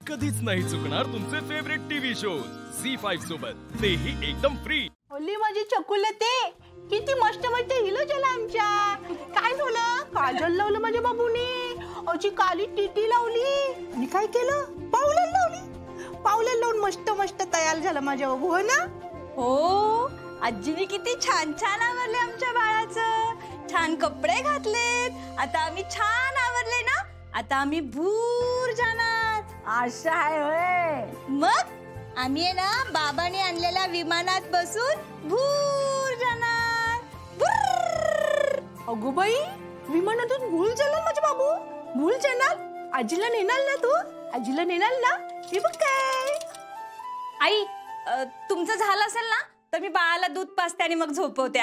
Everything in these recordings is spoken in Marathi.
कधीच नाही चुकणार तुमचे फेवरेट टीव्ही शोज झी5 सोबत, तेही एकदम फ्री। ओली माझी चकुलते किती मस्त मस्त हिलो चला आमच्या। काय झालं? काजल लावलं माझ्या बाबूने, अशी काली टिटी लावली आणि काय केलं? पावलं लावली। पावलं लावून मस्त मस्त तयार झालं माझ्या बाबू, हो ना? हो, आजीने किती छान छान आवरले आमच्या बाळाचं, छान कपडे घातलेत। आता आम्ही छान आवरले ना, आता आम्ही भूर जाणार। आशा आहे होय? मग आम्ही आहे ना बाबाने आणलेल्या विमानात बसून भूर जाणार। अगो बाई, विमानातून भूल जाणार माझे बाबू, भूल जाणार। आजीला नेणार ना तू? आजीला नेणार ना? हे बघ काय आई, तुमचं झालं असेल ना तर मी बाळाला दूध पाजते आणि मग झोपवते।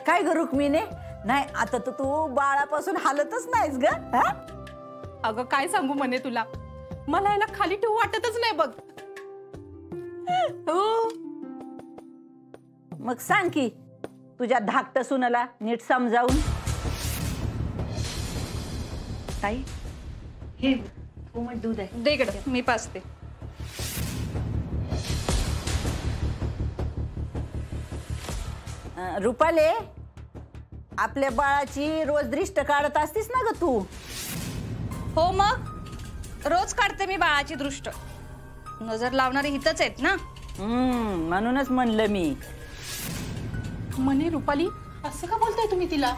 काय ग रुक्मिणी? नाही आता तर तू बाळापासून हालतच नाहीस ग। अगं काय सांगू म्हणे तुला, मला याला खाली ठेवू वाटतच नाही बघ। हो, मग सांग की तुझ्या धाकट सुनाला नीट समजावून। ताई, हे कोमट दूध आहे, दे इकडे, मी पाजते। रुपाले, आपल्या बाळाची रोज दृष्ट काढत असतीस ना ग तू? हो, मग रोज काढते मी बाळाची दृष्ट। नजर लावणारे हितच आहेत ना। म्हणूनच म्हणलं मी। म्हणे रुपाली, असं का बोलताय तुम्ही तिला?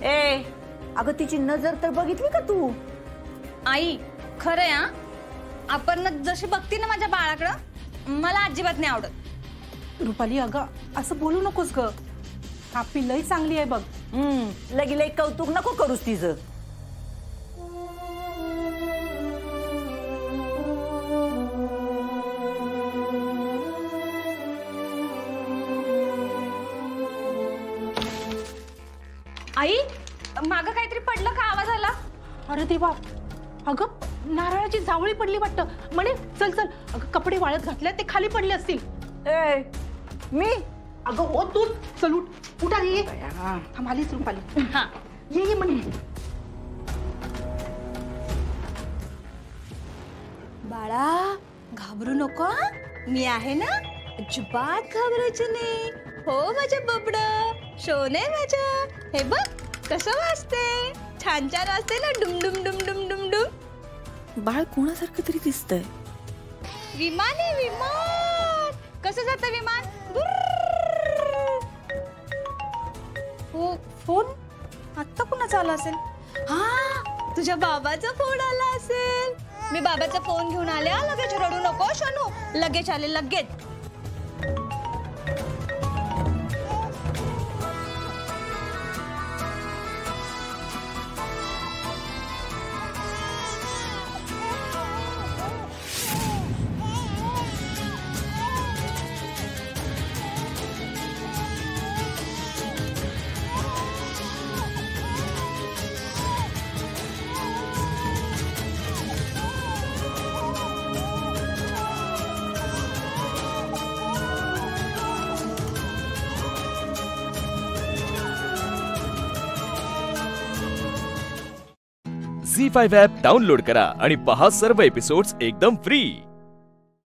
ए अगं, तिची नजर तर बघितली का तू? आई, खरं आहे, आपण जशी बघती ना माझ्या बाळाकडं, मला अजिबात नाही आवडत। रुपाली अगं असं बोलू नकोस ग, आपली लई चांगली आहे बघ। लगी लई कौतुक नको करूस तिचं। आई, मागं काहीतरी पडलं का? आवाज आला? अरे देवा, अगं नारळाची जावळी पडली वाटतं। म्हणे चल चल, अगं कपडे वाळत घातले ते खाली पडले असतील। ए मी? अगं हो तू, चल उठ, उठ आली, ये थांब, आलीच रुपाली। हा, ये म्हणे। बाळा घाबरू नको, मी आहे ना, अजिबात घाबरायचं नाही। हो माझ्या बबड, शोने माझ्या, हे बघ कसं वाजते, छान छान वाजते ना, डुम डुम डुम डुम डुम डुम। बाळ कोणासारखं तरी दिसतंय। विमान आहे, विमान। कसं जातं विमान? हो, फोन आत्ता कुणाचा आला असेल? हा, तुझ्या बाबाचा फोन आला असेल। मी बाबाचा फोन घेऊन आले, लगेच रडू नको शनू, लगेच आले, लगेच। झी5 ॲप डाउनलोड करा आणि पहा सर्व एपिसोड्स एकदम फ्री।